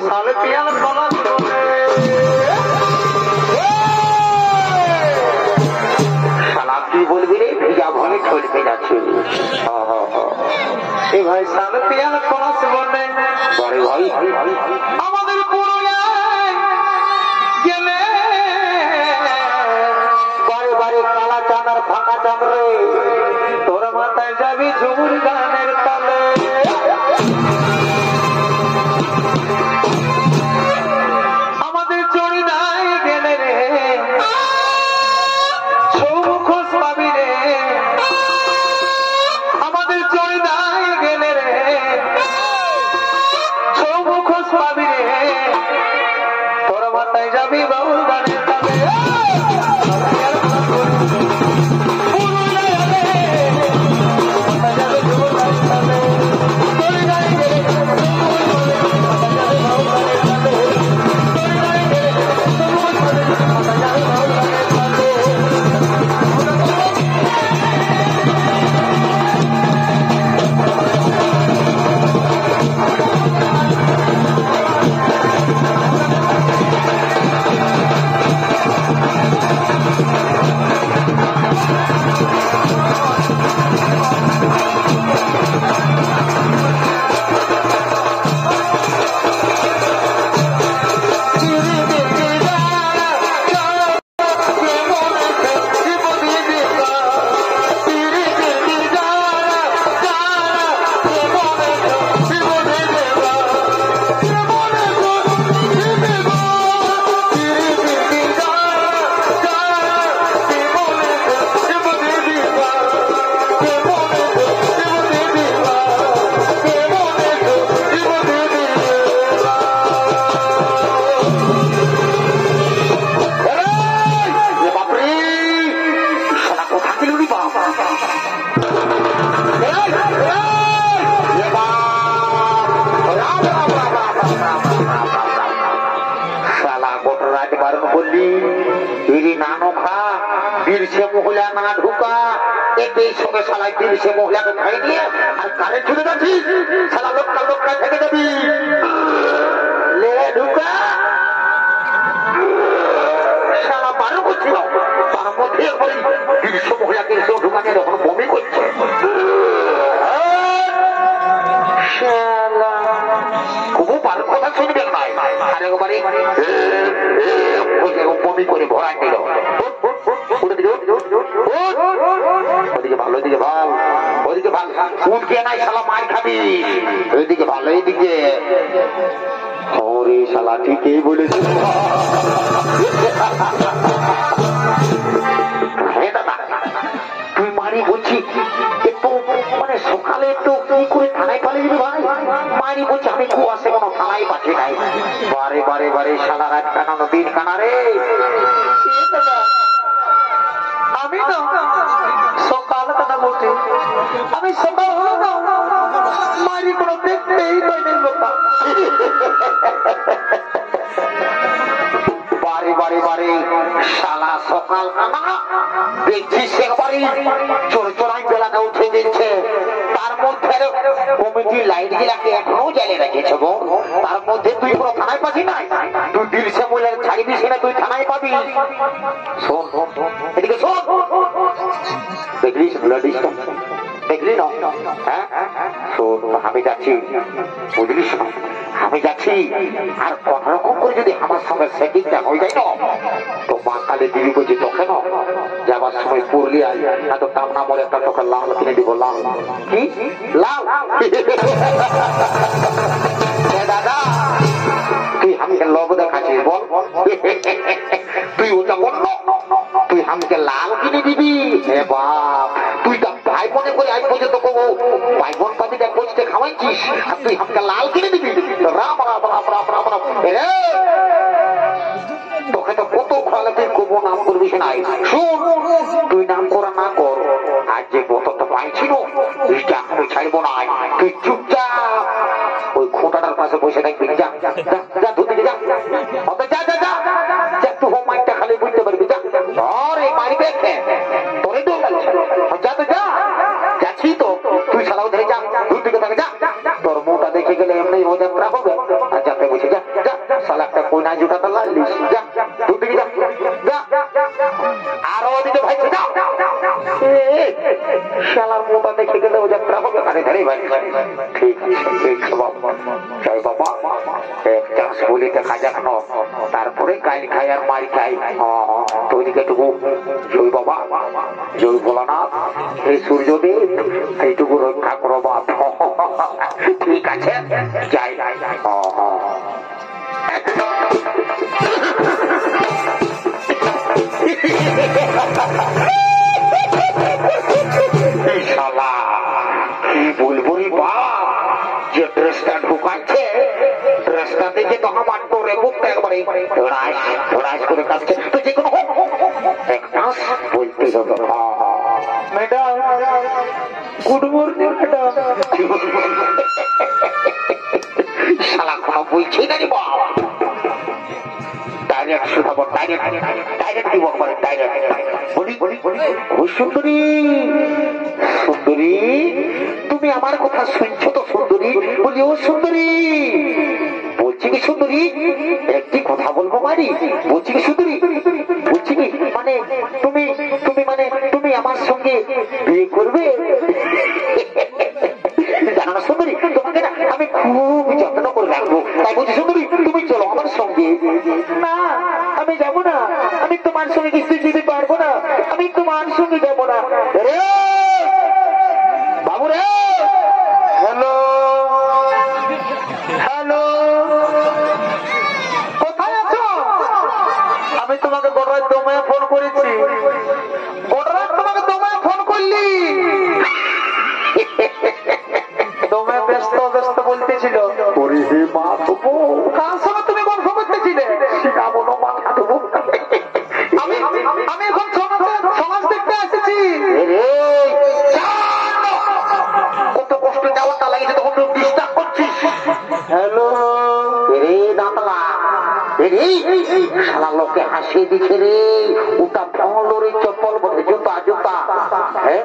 साल पियाल पलक साला की बोलबी रे भिजा भले छोड़ के जाछे ए भाई साल पियाल पलक बने बड़े भाई আমাদের পুরুলিয়ায় গেলে বারে বারে কালা চাঁদার ফাঁকা চামড়ে তোর মাথায় যাবি ঝুমুর গানের তালে আমাদের চড়িদায় গেলে রে সৌমুখোশ পাবি রে আমাদের চড়িদায় গেলে রে সৌমুখোশ পাবি রে তোর মাথায় যাবি বাউল গানের তালে তোর মুখটা দেখে গেলে এমনি মজা হবে আর যাতে বুঝে যা ধারে ধারে বাড়ি। ঠিক আছে, ঠিক জয় বাবা। এক চাষ বলিতে খাজা খানো, তারপরে গাইল খাই আর মারি খাই। তৈরিকেটুকু জয় বাবা, জয় ভোলানাথ, এই সূর্যদেব এইটুকু রক্ষা করো বাপ। ঠিক আছে, যাই যাই যাই। কি বলবো রে বাপ, যে ড্রেসটা ঢুকাচ্ছে ড্রেসটা দেখে তো আমার তোরে বুকটা একবারে ধড়াস ধড়াস করে কাটছে। তো যে কোনো বলতে হবে ম্যাডাম, গুড মর্নিং ম্যাডাম। শালা কোনো বলছি না রে বাপ, ডাইরেক্ট শুধাবো, ডাইরেক্ট ডাইরেক্ট দিব একবারে ডাইরেক্ট। বলি বলি বলি, ও সুন্দরী সুন্দরী, তুমি আমার কথা শুনছো তো সুন্দরী? বলি ও সুন্দরী, বলছি কি সুন্দরী, একটি কথা বলবো মারি। বলছি কি সুন্দরী, বলছি কি মানে তুমি তুমি মানে তুমি আমার সঙ্গে বিয়ে করবে? জানো না সুন্দরী, তোমাকে না আমি খুব যত্ন করে রাখবো, তাই বলছি সুন্দরী তুমি চলো আমার সঙ্গে। না আমি যাবো না, আমি তোমার সঙ্গে কিছু যেতে পারবো না, আমি তোমার সঙ্গে যাবো না। বাবু রে, হ্যালো হ্যালো, কোথায় আছো? আমি তোমাকে গড়রাত দমায় ফোন করেছি, গড়রাত তোমাকে দমায় ফোন করলি, দমে ব্যস্ত ব্যস্ত বলতেছিল। কার সঙ্গে তুমি গল্প করতেছিলে? আমি এখন সমাজ দেখতে এসেছি। কত কষ্ট যাওয়াটা লাগিয়েছে, তখন তুই ডিস্টার্ব করছিস। হ্যালো রে দাঁতলা, সারা লোকে হাসিয়ে দিচ্ছে রে, ওটা ভাঙলো রে চপ্পল বলে, জুতা জুতা। হ্যাঁ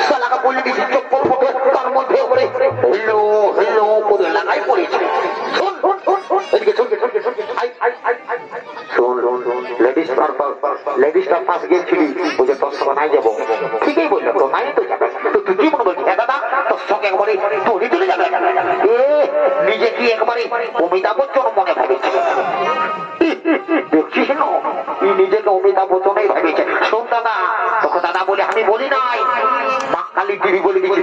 শালাকে বলে দিচ্ছি চপ্পল মতো, তার মধ্যে হেলো হেলো করে লাগাই পড়েছে। লেডিসটা পাশ গিয়েছিলি, বুঝে তোর সঙ্গে নাই যাবো। ঠিকই বললো, তো নাই তো যাবে। তো তুই কি মনে বলছিস দাদা, তোর সঙ্গে একবারে দড়ি চলে যাবে? নিজে কি একবারে অমিতাভ বচ্চন মনে ভাবেছে? দেখছিস না, নিজেকে অমিতাভ বচ্চনই ভাবেছে। শোন দাদা, তোকে দাদা বলে আমি বলি নাই, মা কালী টিভি বলে দিয়েছি।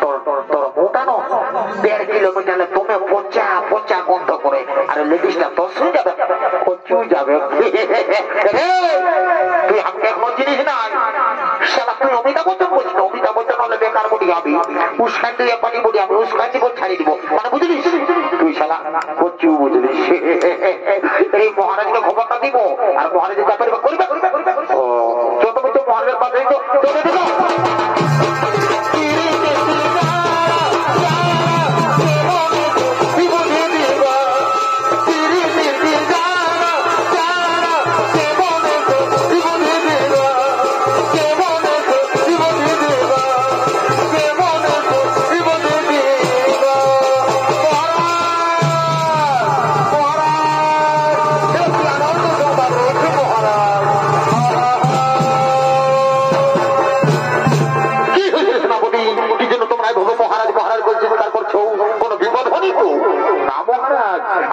তোর মোটানো 1.5 কিলোমিটার তুমি পচা পচা গন্ধ করে, আর লেডিসটা তোর সঙ্গে যাবে, কচু যাবে। তুই আমাকে এখন জিনিস না, শালা তুই অমিতাভ বচ্চন বলছিস। অমিতাভ বচ্চন হলে বেকার বলি আমি, উস্কান দিয়ে পানি বলি আমি, উস্কান দিব ছাড়িয়ে দিব, মানে বুঝলিস? তুই শালা কচু বুঝলিস। এই মহারাজকে খবরটা দিব, আর মহারাজ যা করবে করবে করবে করবে। যত বছর মহারাজের পাশে চলে দেব।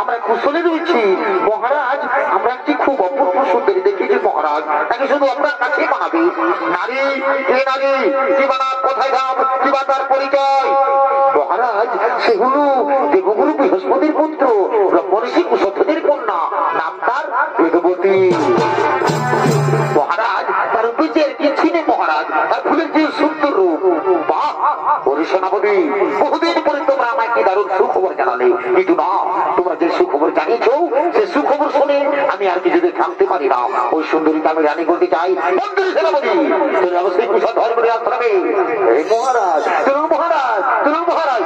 আমরা কুশলে রয়েছি মহারাজ, আমরা একটি খুব অপূর্ব সুন্দরী দেখেছি মহারাজ, তাকে শুধু আপনার কাছে বানাবে। নারী কে নারী, কি বানার কোথায় ধাম, কি বা তার পরিচয়? মহারাজ সে হলো দেবগুরু বৃহস্পতির পুত্র, ব্রহ্মঋষি কুশধ্বজের কন্যা, নাম তার বেদবতী। মহারাজ তার বিজয়ের কিছু নেই মহারাজ, আর ফুলের যে সুন্দর রূপ। বাহ সেনাপতি, বহুদিন পরে তোমরা আমায় কি দারুণ সুখবর জানালে, কিন্তু না, তোমরা যে সুখবর জানিয়েছ সে সুখবর শুনে আমি আর কিছুদিন থামতে পারি না। ওই সুন্দরীকে আমি রানী করতে চাই। মন্ত্রী সেনাপতি, তুমি অবশ্যই কুশল ধর্মের আশ্রমে। মহারাজ, মহারাজ, মহারাজ।